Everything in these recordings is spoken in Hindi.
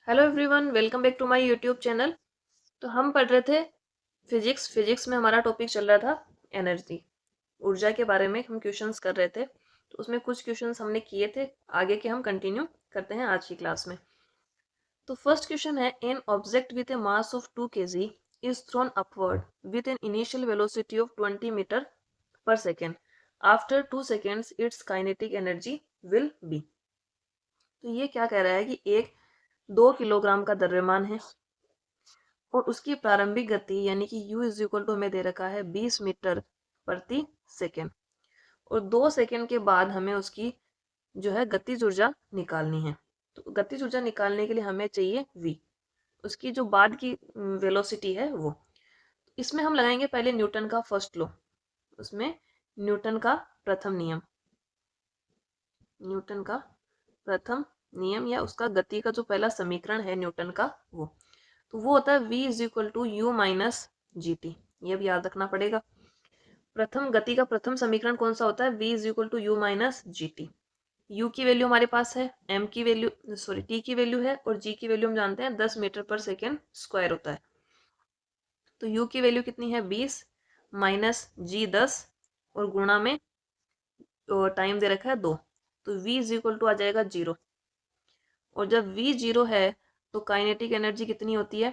Hello everyone, welcome back to my YouTube channel. तो हम पढ़ रहे थे फिजिक्स में हमारा टॉपिक चल रहा था एनर्जी, ऊर्जा के बारे में हम क्वेश्चंस कर रहे थे। तो उसमें कुछ क्वेश्चंस हमने किए थे, आगे के हम कंटिन्यू करते हैं आज की क्लास में। तो फर्स्ट क्वेश्चन है, an object with a mass of 2 kg is thrown upward with an initial velocity of 20 metre per second. After 2 seconds its kinetic energy will be. तो ये क्या कह रहा है कि एक 2 किलोग्राम का द्रव्यमान है और उसकी प्रारंभिक गति यानी कि u इज इक्वल टू हमें दे रखा है 20 मीटर प्रति सेकेंड, और 2 सेकेंड के बाद हमें उसकी जो है गतिज ऊर्जा निकालनी है। तो गतिज ऊर्जा निकालने के लिए हमें चाहिए v, उसकी जो बाद की वेलोसिटी है वो। इसमें हम लगाएंगे पहले न्यूटन का फर्स्ट लॉ, उसमें न्यूटन का प्रथम नियम, न्यूटन का प्रथम नियम या उसका गति का जो पहला समीकरण है न्यूटन का वो होता है v is equal to u minus g t. ये भी याद रखना पड़ेगा। प्रथम गति का प्रथम समीकरण कौन सा होता है? v is equal to u minus g t. u की वैल्यू हमारे पास है, m की वैल्यू t की वैल्यू है, और g की वैल्यू हम जानते हैं 10 मीटर पर सेकेंड स्क्वायर होता है। तो u की वैल्यू कितनी है? 20 माइनस जी 10 और गुणा में टाइम दे रखा है 2, तो v इज इक्वल टू आ जाएगा 0। और जब v 0 है तो काइनेटिक एनर्जी कितनी होती है?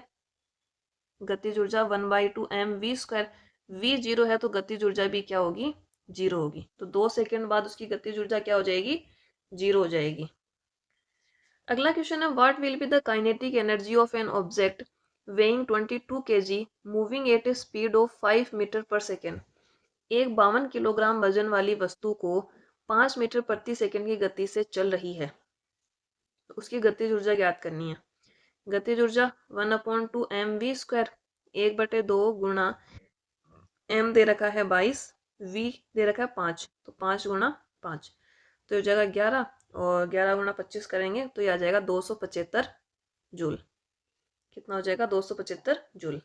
गतिज ऊर्जा 1/2 mv²। v 0 है तो गतिज ऊर्जा भी क्या होगी? 0 होगी। तो 2 सेकेंड बाद उसकी गतिज ऊर्जा क्या हो जाएगी? 0 हो जाएगी। अगला क्वेश्चन है, what will be the kinetic energy of an object weighing 22 kg moving at a speed of 5 metre per second. एक 52 किलोग्राम वजन वाली वस्तु को 5 मीटर प्रति सेकेंड की गति से चल रही है, तो उसकी गतिज ऊर्जा ज्ञात करनी है। गतिज ऊर्जा 1/2 mv², 1/2 गुणा m दे रखा है 22, v दे रखा है 5, तो 5 गुणा 5 तो हो जाएगा 11, और 11 गुणा 25 करेंगे तो ये आ जाएगा 275 जूल। कितना हो जाएगा? 275 जूल।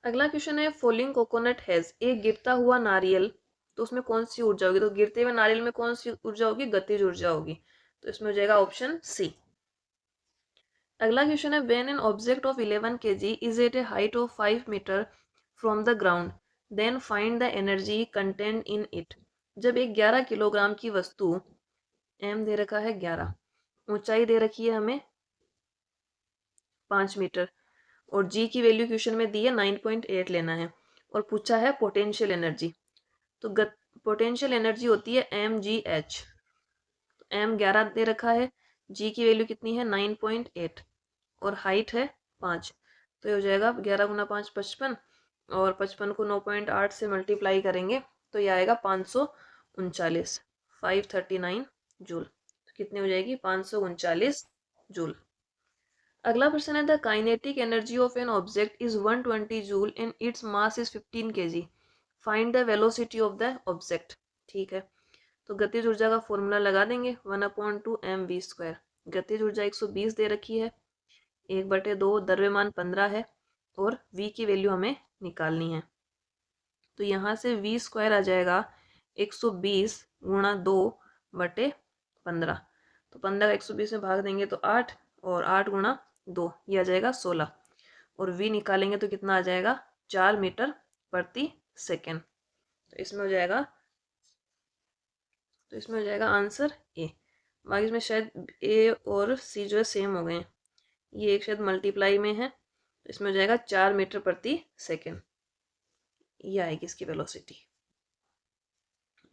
अगला क्वेश्चन है, फॉलिंग कोकोनट हैज, एक गिरता हुआ नारियल, तो उसमें कौन सी ऊर्जा होगी? तो गिरते हुए नारियल में कौन सी ऊर्जा होगी? गतिज ऊर्जा होगी। तो इसमें हो जाएगा ऑप्शन सी। अगला क्वेश्चन है, when an object of 11 kg is at a height of 5 metre from the ground then find the energy content in it. जब एक 11 किलोग्राम की वस्तु, m दे रखा है 11, ऊंचाई दे रखी है हमें 5 मीटर, और g की वैल्यू क्वेश्चन में दी है 9.8 लेना है, और पूछा है पोटेंशियल एनर्जी। तो पोटेंशियल एनर्जी होती है mgh। तो m 11 दे रखा है, g की वैल्यू कितनी है? 9.8, और हाइट है 5, तो ये हो जाएगा 11 गुना 5 55, और 55 को 9.8 से मल्टीप्लाई करेंगे तो ये आएगा 539, 539 जूल। तो कितनी हो जाएगी? 539 जूल। अगला प्रश्न है, the kinetic energy of an object is 120 joule and its mass is 15 kg, find the velocity of the object. ठीक है, तो गतिज ऊर्जा का फॉर्मूला लगा देंगे, 1/2 mv²। गतिज ऊर्जा 120 दे रखी है, 1/2 द्रव्यमान 15 है, और v की वैल्यू हमें निकालनी है। तो यहाँ से v² आ जाएगा 120 गुणा 2/15, तो 15 का 120 में भाग देंगे तो 8, और 8 गुणा 2 ये आ जाएगा 16, और v निकालेंगे तो कितना आ जाएगा? 4 मीटर प्रति सेकेंड। तो इसमें हो जाएगा आंसर ए। बाकी इसमें शायद ए और सी जो है सेम हो गए हैं, ये एक शायद मल्टीप्लाई में है, तो इसमें हो जाएगा 4 मीटर प्रति सेकेंड, ये आएगी इसकी वेलोसिटी।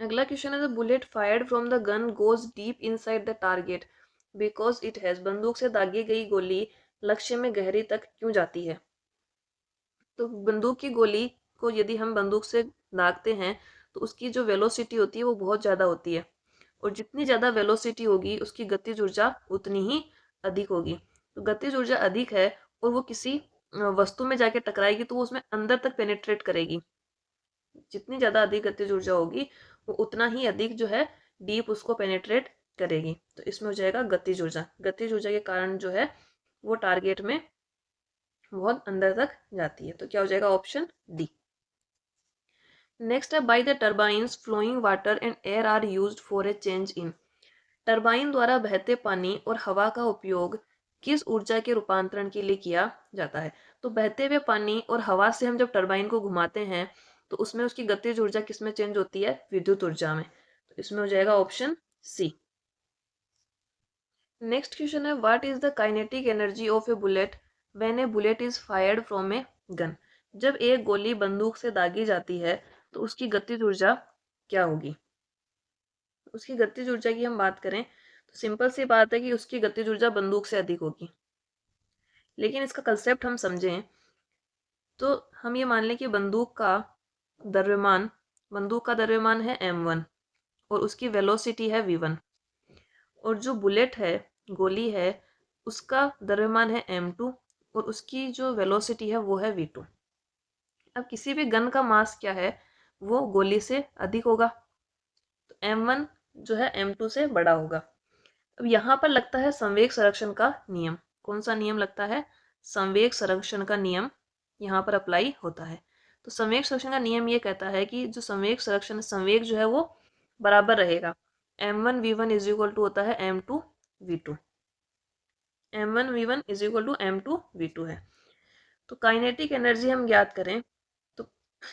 अगला क्वेश्चन है, the bullet fired from the gun goes deep inside the target because it has, बंदूक से दागी गई गोली लक्ष्य में गहरी तक क्यों जाती है? तो बंदूक की गोली को यदि हम बंदूक से दागते हैं तो उसकी जो वेलोसिटी होती है वो बहुत ज़्यादा होती है, और जितनी ज़्यादा वेलोसिटी होगी उसकी गतिज ऊर्जा उतनी ही अधिक होगी। तो गतिज ऊर्जा अधिक है और वो किसी वस्तु में जाके टकराएगी तो वो उसमें अंदर तक पेनिट्रेट करेगी। जितनी ज़्यादा अधिक गतिज ऊर्जा होगी वो उतना ही अधिक जो है डीप उसको पेनिट्रेट करेगी। तो इसमें हो जाएगा गतिज ऊर्जा। गतिज ऊर्जा के कारण जो है वो टारगेट में बहुत अंदर तक जाती है। तो क्या हो जाएगा? Option D. नेक्स्ट है, by the turbines flowing water and air are used for a change in. Turbine द्वारा बहते पानी और हवा का उपयोग किस ऊर्जा के रूपांतरण के लिए किया जाता है? तो बहते हुए पानी और हवा से हम जब टरबाइन को घुमाते हैं तो उसमें उसकी गतिज ऊर्जा किस में चेंज होती है? विद्युत ऊर्जा में। तो इसमें हो जाएगा ऑप्शन सी। नेक्स्ट क्वेश्चन है, what is the kinetic energy of A bullet when A bullet is fired from a gun? जब एक गोली बंदूक से दागी जाती है तो उसकी गतिज ऊर्जा क्या होगी? उसकी गतिज ऊर्जा की हम बात करें तो सिंपल सी बात है कि उसकी गतिज ऊर्जा बंदूक से अधिक होगी। लेकिन इसका कंसेप्ट हम समझें तो हम ये मान लें कि बंदूक का द्रव्यमान है m1 और उसकी वेलोसिटी है v1, और जो बुलेट है, गोली है, उसका द्रव्यमान है m2 और उसकी जो वेलोसिटी है वो है v2। अब किसी भी गन का मास क्या है? वो गोली से अधिक होगा, तो m1 जो है m2 से बड़ा होगा। अब यहाँ पर लगता है संवेग संरक्षण का नियम। कौन सा नियम लगता है? संवेग संरक्षण का नियम यहाँ पर अप्लाई होता है। तो संवेग संरक्षण का नियम ये कहता है कि जो संवेग जो है वो बराबर रहेगा। m1 v1 is equal to होता है m2 v2। m1 v1 is equal to m2 v2 है। तो काइनेटिक एनर्जी हम ज्ञात करें तो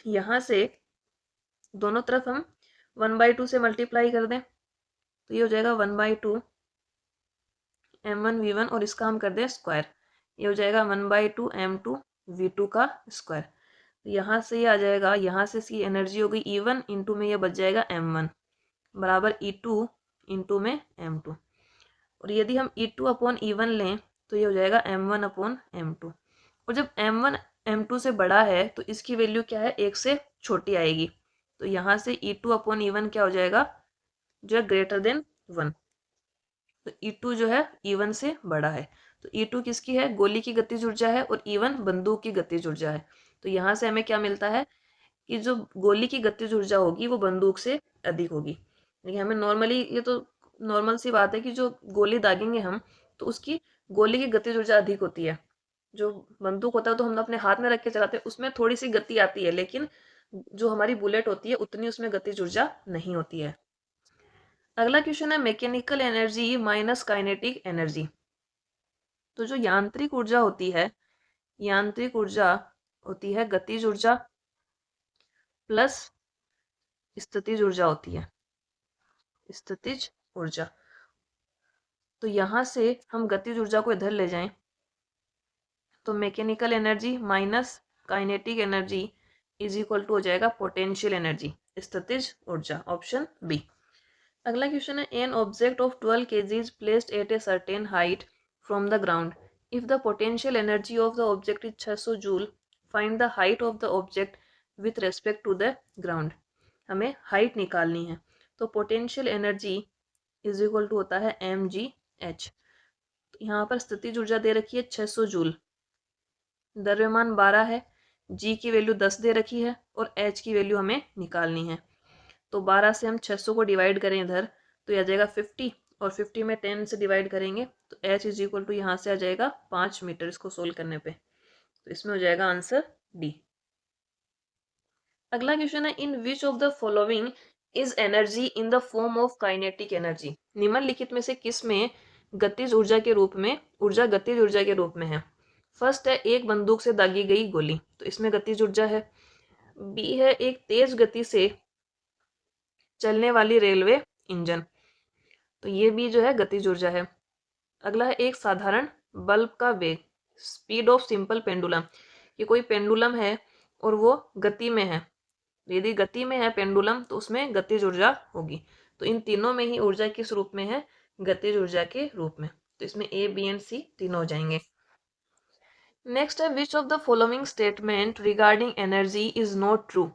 यहाँ से दोनों तरफ हम 1/2 से मल्टीप्लाई कर दें तो ये हो जाएगा 1/2 m1 v1 और इसका हम कर दें स्क्वायर, ये हो जाएगा 1/2 m2 v2 का स्क्वायर। तो यहाँ से ये आ जाएगा, यहाँ से इसकी एनर्जी हो गई E1 इंटू में ये बच जाएगा m1 बराबर E2 इंटू में m2। और यदि हम E2 अपॉन E1 लें तो ये हो जाएगा m1 अपॉन m2। और जब m1 m2 से बड़ा है तो इसकी वैल्यू क्या है? 1 से छोटी आएगी। तो यहाँ से E2 अपॉन E1 क्या हो जाएगा? जो है ग्रेटर देन 1। तो E2 जो है E1 से बड़ा है। तो E2 किसकी है? गोली की गतिज ऊर्जा है और E1 बंदूक की गतिज ऊर्जा है। तो यहाँ से हमें क्या मिलता है कि जो गोली की गतिज ऊर्जा होगी वो बंदूक से अधिक होगी। लेकिन हमें नॉर्मली, ये तो नॉर्मल सी बात है कि जो गोली दागेंगे हम तो उसकी गोली की गतिज ऊर्जा अधिक होती है। जो बंदूक होता है तो हम अपने हाथ में रख के चलाते हैं, उसमें थोड़ी सी गति आती है, लेकिन जो हमारी बुलेट होती है उतनी उसमें गतिज ऊर्जा नहीं होती है। अगला क्वेश्चन है, mechanical energy minus kinetic energy. तो जो यांत्रिक ऊर्जा होती है, यांत्रिक ऊर्जा होती है गतिज ऊर्जा प्लस स्थितिज ऊर्जा होती है, स्थितिज ऊर्जा। तो यहां से हम गतिज ऊर्जा को इधर ले जाएं तो mechanical energy minus kinetic energy is equal to हो जाएगा पोटेंशियल एनर्जी, स्थितिज ऊर्जा, ऑप्शन बी। अगला क्वेश्चन है, an object of 12 kg is placed at a certain height from the ground. If the potential energy of the object is 600 joule, find the height of the object with respect to the ground. हमें हाइट निकालनी है। तो potential energy is equal to होता है mgh। तो यहाँ पर स्थितिज ऊर्जा दे रखी है 600 जूल, द्रव्यमान 12 है, g की वैल्यू 10 दे रखी है और h की वैल्यू हमें निकालनी है। तो 12 से हम 600 को डिवाइड करें इधर तो यह आ जाएगा 50 और 50 में 10 से डिवाइड करेंगे तो h इज इक्वल टू यहाँ से आ जाएगा 5 मीटर इसको सोल्व करने पे। तो इसमें हो जाएगा आंसर डी। अगला क्वेश्चन है, in which of the following is energy in the form of kinetic energy? निम्नलिखित में से किस में गतिज ऊर्जा के रूप में गतिज ऊर्जा के रूप में है? फर्स्ट है एक बंदूक से दागी गई गोली, तो इसमें गतिज ऊर्जा है। बी है एक तेज गति से चलने वाली रेलवे इंजन, तो ये भी जो है गतिज ऊर्जा है। अगला है एक साधारण बल्ब का वेग, स्पीड ऑफ सिंपल पेंडुलम। ये कोई पेंडुलम है और वो गति में है, यदि गति में है पेंडुलम तो उसमें गतिज ऊर्जा होगी। तो इन तीनों में ही ऊर्जा किस रूप में है? गतिज ऊर्जा के रूप में। तो इसमें ए बी एंड सी तीनों हो जाएंगे। नेक्स्ट है, विच of the following statement regarding energy is not true?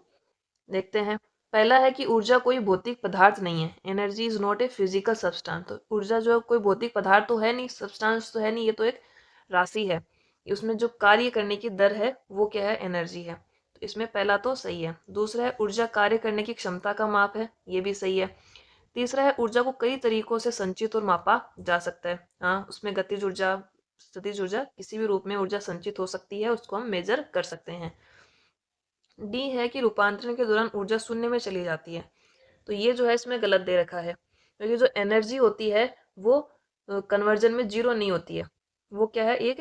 देखते हैं। पहला है कि ऊर्जा कोई भौतिक पदार्थ नहीं है, energy is not a physical substance. तो ऊर्जा जो है कोई भौतिक पदार्थ तो है नहीं, सब्सटेंस तो है नहीं, ये तो एक राशि है। उसमें जो कार्य करने की दर है वो क्या है? एनर्जी है। तो इसमें पहला तो सही है। दूसरा है ऊर्जा कार्य करने की क्षमता का माप है, ये भी सही है। तीसरा है ऊर्जा को कई तरीकों से संचित और मापा जा सकता है। हाँ, उसमें गतिज ऊर्जा, स्थितिज ऊर्जा, किसी भी रूप में ऊर्जा संचित हो सकती है, उसको हम मेजर कर सकते हैं। डी है कि रूपांतरण के दौरान ऊर्जा शून्य में चली जाती है। तो ये जो है इसमें गलत दे रखा है, क्योंकि जो एनर्जी होती है वो कन्वर्जन में जीरो नहीं होती है। वो क्या है, एक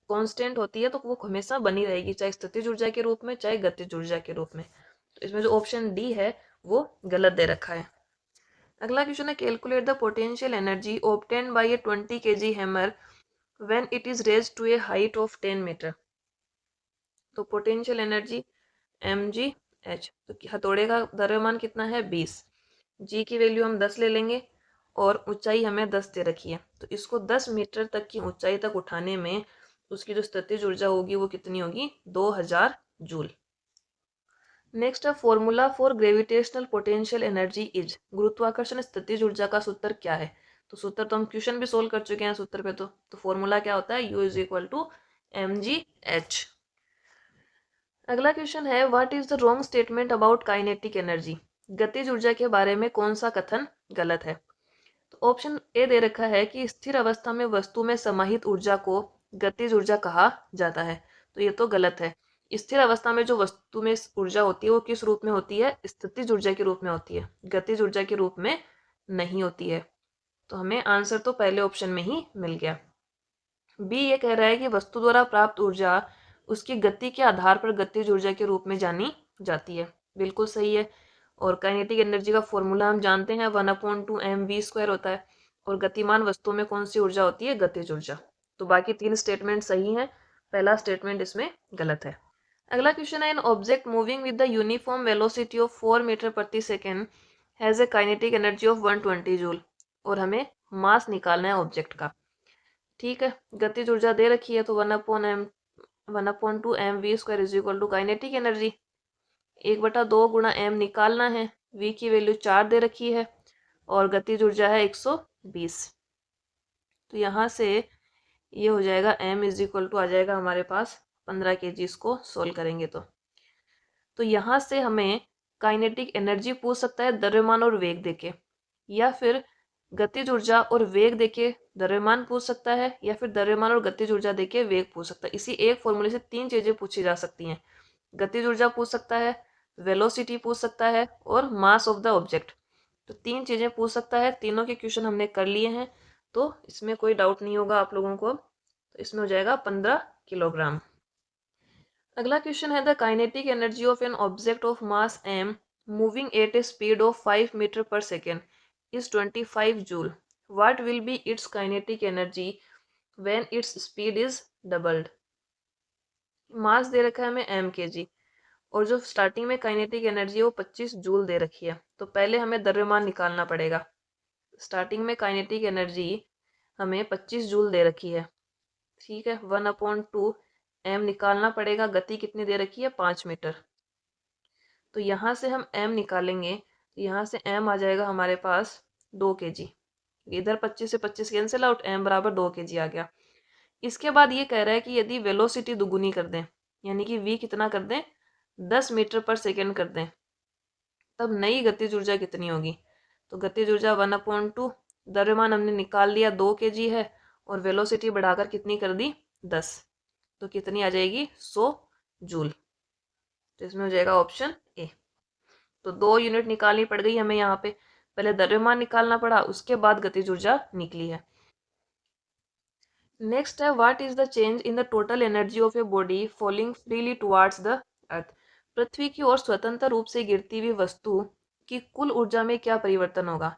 कांस्टेंट होती है, तो वो हमेशा बनी रहेगी, चाहे स्थितिज ऊर्जा के रूप में चाहे गतिज ऊर्जा के रूप में। तो इसमें जो ऑप्शन डी है वो गलत दे रखा है। अगला क्वेश्चन है, calculate the potential energy obtained by a 20 kg hammer when it is raised to a height of 10 metre. तो पोटेंशियल एनर्जी mgh, तो हथौड़े का द्रव्यमान कितना है 20, g की वैल्यू हम 10 ले लेंगे और ऊंचाई हमें 10 दे रखी है, तो इसको 10 मीटर तक की ऊंचाई तक उठाने में उसकी जो स्थितिज ऊर्जा होगी वो कितनी होगी, 2000 जूल। नेक्स्ट है, formula for gravitational potential energy is, गुरुत्वाकर्षण स्थितिज ऊर्जा का सूत्र क्या है। तो सूत्र तो हम क्वेश्चन भी सोल्व कर चुके हैं सूत्र पे, तो फॉर्मूला क्या होता है, U is equal to mgh। अगला क्वेश्चन है, what is the wrong statement about kinetic energy, गतिज ऊर्जा के बारे में कौन सा कथन गलत है। तो ऑप्शन ए दे रखा है कि स्थिर अवस्था में वस्तु में समाहित ऊर्जा को गतिज ऊर्जा कहा जाता है, तो ये तो गलत है। स्थिर अवस्था में जो वस्तु में ऊर्जा होती है वो किस रूप में होती है, स्थितिज ऊर्जा के रूप में होती है, गतिज ऊर्जा के रूप में नहीं होती है। तो हमें आंसर तो पहले ऑप्शन में ही मिल गया। बी ये कह रहा है कि वस्तु द्वारा प्राप्त ऊर्जा उसकी गति के आधार पर गतिज ऊर्जा के रूप में जानी जाती है, बिल्कुल सही है। और काइनेटिक एनर्जी का फॉर्मूला हम जानते हैं, 1/2mv² होता है। और गतिमान वस्तु में कौन सी ऊर्जा होती है, गतिज ऊर्जा। तो बाकी 3 स्टेटमेंट सही हैं, पहला स्टेटमेंट इसमें गलत है। अगला क्वेश्चन है, an object moving with the uniform velocity of 4 metre प्रति second has a kinetic energy of 120 joule. और हमें मास निकालना है ऑब्जेक्ट का, ठीक है। गतिज ऊर्जा दे रखी है, तो 1/2mv² is equal to kinetic energy 1/2 गुणा m निकालना है, v की वैल्यू 4 दे रखी है और गतिज ऊर्जा है 120। तो यहाँ से ये हो जाएगा m इज इक्वल टू आ जाएगा हमारे पास 15 kg, इसको सोल्व करेंगे तो यहाँ से हमें काइनेटिक एनर्जी पूछ सकता है द्रव्यमान और वेग देके, या फिर गतिज ऊर्जा और वेग देके द्रव्यमान पूछ सकता है, या फिर द्रव्यमान और गतिज ऊर्जा देके वेग पूछ सकता है। इसी एक फॉर्मूले से 3 चीजें पूछी जा सकती हैं, गतिज ऊर्जा पूछ सकता है, वेलोसिटी पूछ सकता है और मास ऑफ द ऑब्जेक्ट। तो 3 चीजें पूछ सकता है, तीनों के क्वेश्चन हमने कर लिए हैं, तो इसमें कोई डाउट नहीं होगा आप लोगों को। तो इसमें हो जाएगा 15 किलोग्राम। अगला क्वेश्चन है, the kinetic energy of an object of mass m moving at a speed of 5 metre per second is 25 joule. What will be its kinetic energy when its speed is doubled? मास दे रखा है हमें m kg और जो स्टार्टिंग में काइनेटिक एनर्जी है वो 25 जूल दे रखी है। तो पहले हमें द्रव्यमान निकालना पड़ेगा। स्टार्टिंग में काइनेटिक एनर्जी हमें 25 जूल दे रखी है, ठीक है। 1/2 m निकालना पड़ेगा, गति कितनी दे रखी है 5 मीटर। तो यहाँ से हम m निकालेंगे, तो यहाँ से m आ जाएगा हमारे पास 2 kg। इधर 25 से 25 कैंसिल आउट, m बराबर 2 kg आ गया। इसके बाद ये कह रहा है कि यदि वेलोसिटी दुगुनी कर दें, यानी कि v कितना कर दें 10 मीटर पर सेकेंड कर दें, तब नई गतिज ऊर्जा कितनी होगी। तो गतिज ऊर्जा 1/2, द्रव्यमान हमने निकाल लिया 2 kg है और वेलोसिटी बढ़ाकर कितनी कर दी 10, तो कितनी आ जाएगी 100 जूल। तो इसमें हो जाएगा ऑप्शन ए। तो 2 यूनिट निकालनी पड़ गई हमें यहाँ पे, पहले द्रव्यमान निकालना पड़ा, उसके बाद गतिज ऊर्जा निकली है। नेक्स्ट है, what is the change in the total energy of a body falling freely towards the earth. पृथ्वी की ओर स्वतंत्र रूप से गिरती हुई वस्तु की कुल ऊर्जा में क्या परिवर्तन होगा।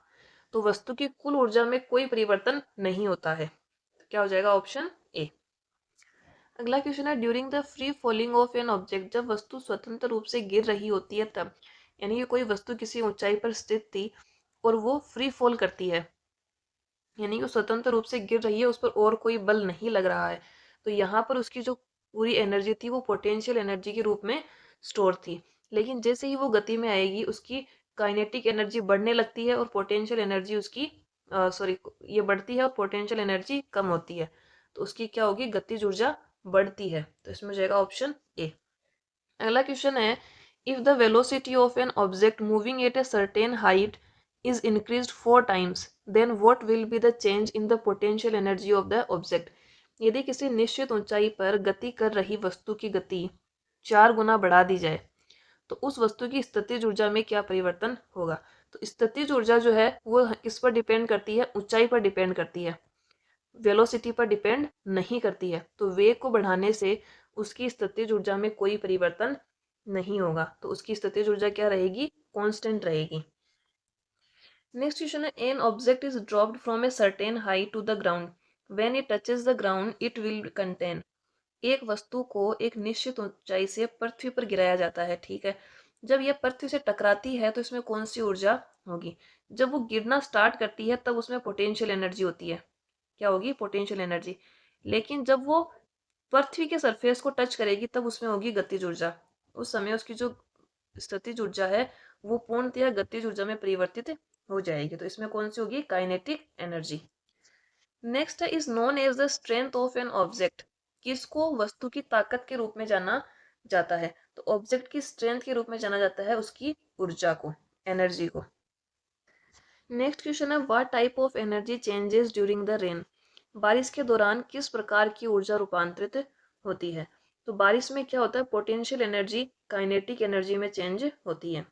तो वस्तु की कुल ऊर्जा में कोई परिवर्तन नहीं होता है, तो क्या हो जाएगा ऑप्शन ए। अगला क्वेश्चन है, during the free falling of an object, जब वस्तु स्वतंत्र रूप से गिर रही होती है तब, यानी कि कोई वस्तु किसी ऊंचाई पर स्थित थी और वो फ्री फॉल करती है, यानी कि स्वतंत्र रूप से गिर रही है, उस पर और कोई बल नहीं लग रहा है, तो यहाँ पर उसकी जो पूरी एनर्जी थी वो पोटेंशियल एनर्जी के रूप में स्टोर थी। लेकिन जैसे ही वो गति में आएगी उसकी काइनेटिक एनर्जी बढ़ने लगती है और पोटेंशियल एनर्जी उसकी ये बढ़ती है और पोटेंशियल एनर्जी कम होती है, तो उसकी क्या होगी, गतिज ऊर्जा बढ़ती है। तो इसमें हो जाएगा ऑप्शन ए। अगला क्वेश्चन है, if the velocity of an object moving at A certain height is increased 4 times, then what will be the change in the potential energy of the object। यदि किसी निश्चित ऊंचाई पर गति कर रही वस्तु की गति 4 गुना बढ़ा दी जाए तो उस वस्तु की स्थितिज ऊर्जा में क्या परिवर्तन होगा। तो स्थितिज ऊर्जा जो है वो किस पर डिपेंड करती है, ऊंचाई पर डिपेंड करती है। वेलोसिटी पर डिपेंड नहीं करती है, तो वेग को बढ़ाने से उसकी स्थितिज ऊर्जा में कोई परिवर्तन नहीं होगा, तो उसकी स्थितिज ऊर्जा क्या रहेगी, कांस्टेंट रहेगी। नेक्स्ट क्वेश्चन है, an object is dropped from a certain height to the ground, when it touches the ground it will contain. एक वस्तु को एक निश्चित ऊंचाई से पृथ्वी पर गिराया जाता है, ठीक है। जब यह पृथ्वी से टकराती है तो इसमें कौन सी ऊर्जा होगी? जब वो गिरना स्टार्ट करती है तब उसमें पोटेंशियल एनर्जी होती है, क्या होगी, पोटेंशियल एनर्जी। लेकिन जब वो पृथ्वी के सरफेस को टच करेगी तब उसमें होगी गतिज ऊर्जा। उस समय उसकी जो स्थितिज ऊर्जा है वो पूर्णतया गतिज ऊर्जा में परिवर्तित हो जाएगी, तो इसमें कौन सी होगी, काइनेटिक एनर्जी। नेक्स्ट है, is known as the strength of an object, किसको वस्तु की ताकत के रूप में जाना जाता है? तो ऑब्जेक्ट की स्ट्रेंथ के रूप में जाना जाता है उसकी ऊर्जा को, एनर्जी को। नेक्स्ट क्वेश्चन है, what type of energy changes during the rain, बारिश के दौरान किस प्रकार की ऊर्जा रूपांतरित होती है? तो बारिश में क्या होता है, पोटेंशियल एनर्जी काइनेटिक एनर्जी में चेंज होती है,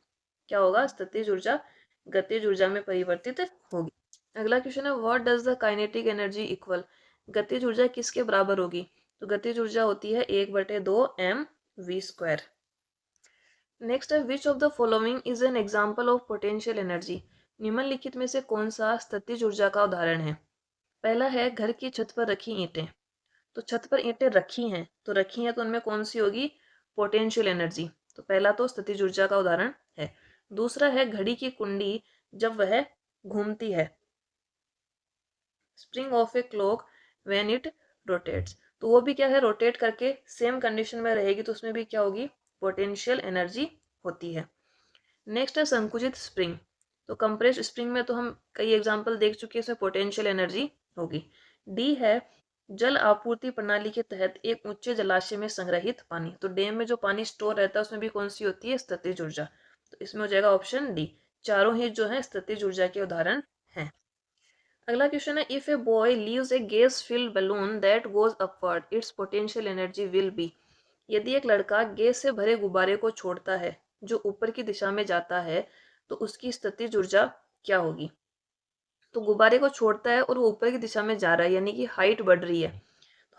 क्या होगा, स्थितिज ऊर्जा गतिज ऊर्जा में परिवर्तित होगी। अगला क्वेश्चन है, what does the kinetic energy equal, गतिज ऊर्जा किसके बराबर होगी? तो गतिज ऊर्जा होती है 1/2 mv²। नेक्स्ट है, विच of the following is an example of potential energy, निम्नलिखित में से कौन सा स्थितिज ऊर्जा का उदाहरण है? पहला है, घर की छत पर रखी ईंटें, तो छत पर ईंटें रखी हैं तो उनमें कौन सी होगी, पोटेंशियल एनर्जी, तो पहला तो स्थितिज ऊर्जा का उदाहरण है। दूसरा है, घड़ी की कुंडी जब वह घूमती है, spring of a clock when it rotates, तो वो भी क्या है, रोटेट करके सेम कंडीशन में रहेगी, तो उसमें भी क्या होगी, पोटेंशियल एनर्जी होती है। नेक्स्ट है, संकुचित स्प्रिंग, तो कंप्रेस्ड स्प्रिंग में तो हम कई एग्जांपल देख चुके हैं, इसमें पोटेंशियल एनर्जी होगी। डी है, जल आपूर्ति प्रणाली के तहत एक ऊंचे जलाशय में संग्रहित पानी, तो डैम में जो पानी स्टोर रहता है उसमें भी कौन सी होती है, स्थितिज ऊर्जा, तो इसमें हो जाएगा ऑप्शन डी। चारों ही जो है स्थितिज ऊर्जा के उदाहरण हैं। अगला क्वेश्चन है, if a boy leaves A gas filled balloon that goes upward it's potential energy will B, यदि एक लड़का गैस से भरे गुब्बारे को छोड़ता है जो ऊपर की दिशा में जाता है तो उसकी स्थितिज ऊर्जा क्या होगी? तो गुब्बारे को छोड़ता है और वो ऊपर की दिशा में जा रहा है, यानी कि हाइट बढ़ रही है,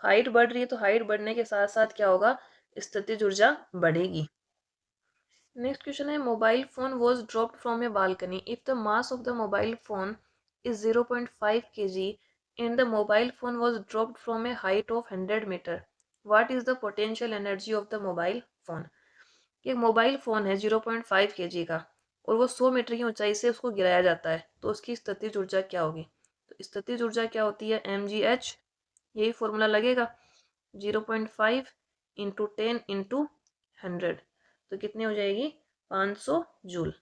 हाइट बढ़ रही है तो हाइट बढ़ने के साथ साथ क्या होगा, स्थितिज ऊर्जा बढ़ेगी। नेक्स्ट क्वेश्चन है, mobile phone was dropped from A balcony if the mass of the mobile phone is 0.5 kg and the mobile phone was dropped from a height of 100 meter. What is the potential energy of the mobile phone? एक मोबाइल फोन है 0.5 kg का और वो 100 मीटर की ऊंचाई से उसको गिराया जाता है, तो उसकी स्थितिज ऊर्जा क्या होगी? तो स्थितिज ऊर्जा क्या होती है, mgh, यही फॉर्मूला लगेगा, 0.5 इंटू 10 इंटू 100, तो कितनी हो जाएगी, 500 जूल।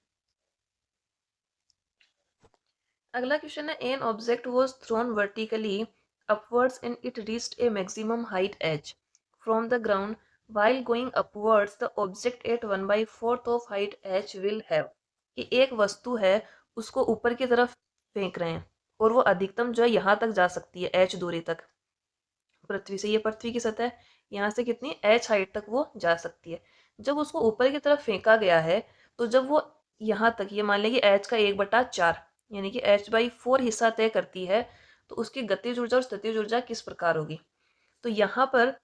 अगला क्वेश्चन है, an object was thrown vertically upwards and it reached A maximum height H from the ground while going upwards the object at 1/4 of height H will have, कि एक वस्तु है उसको ऊपर की तरफ फेंक रहे हैं और वो अधिकतम जो है यहाँ तक जा सकती है, एच दूरी तक पृथ्वी से, ये पृथ्वी की सतह है, यहाँ से कितनी एच हाइट तक वो जा सकती है। जब उसको ऊपर की तरफ फेंका गया है तो जब वो यहाँ तक, ये मान लें कि एच का 1/4 यानी कि h/4 हिस्सा तय करती है, तो उसकी गतिज ऊर्जा और स्थितिज ऊर्जा किस प्रकार होगी? तो यहाँ पर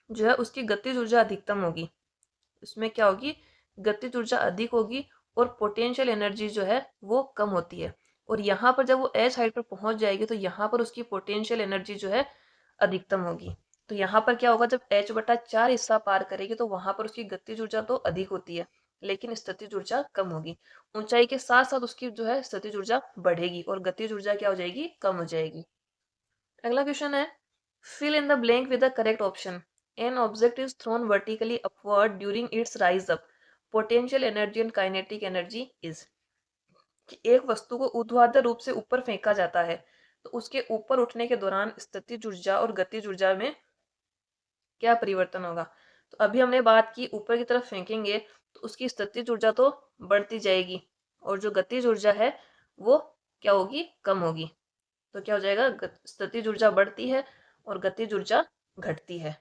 जो है उसकी गतिज ऊर्जा अधिकतम होगी, इसमें क्या होगी, गतिज ऊर्जा अधिक होगी और पोटेंशियल एनर्जी जो है वो कम होती है। और यहाँ पर जब वो एच हाइट पर पहुंच जाएगी तो यहाँ पर उसकी पोटेंशियल एनर्जी जो है अधिकतम होगी। तो यहाँ पर क्या होगा, जब h/4 हिस्सा पार करेगी तो वहां पर उसकी गतिज ऊर्जा तो अधिक होती है लेकिन स्थितिज ऊर्जा कम होगी। ऊंचाई के साथ साथ उसकी जो है स्थितिज ऊर्जा बढ़ेगी और गतिज ऊर्जा क्या हो जाएगी, कम हो जाएगी। अगला क्वेश्चन है, fill in the blank with the correct option, an object is thrown vertically upward during its rise up, potential energy and kinetic energy is, कि एक वस्तु को ऊर्ध्वाधर रूप से ऊपर फेंका जाता है तो उसके ऊपर उठने के दौरान स्थितिज ऊर्जा और गतिज ऊर्जा में क्या परिवर्तन होगा? तो अभी हमने बात की ऊपर की तरफ फेंकेंगे तो उसकी स्थितिज ऊर्जा तो बढ़ती जाएगी और जो गतिज ऊर्जा है वो क्या होगी, कम होगी। तो क्या हो जाएगा, स्थितिज ऊर्जा बढ़ती है और गतिज ऊर्जा घटती है।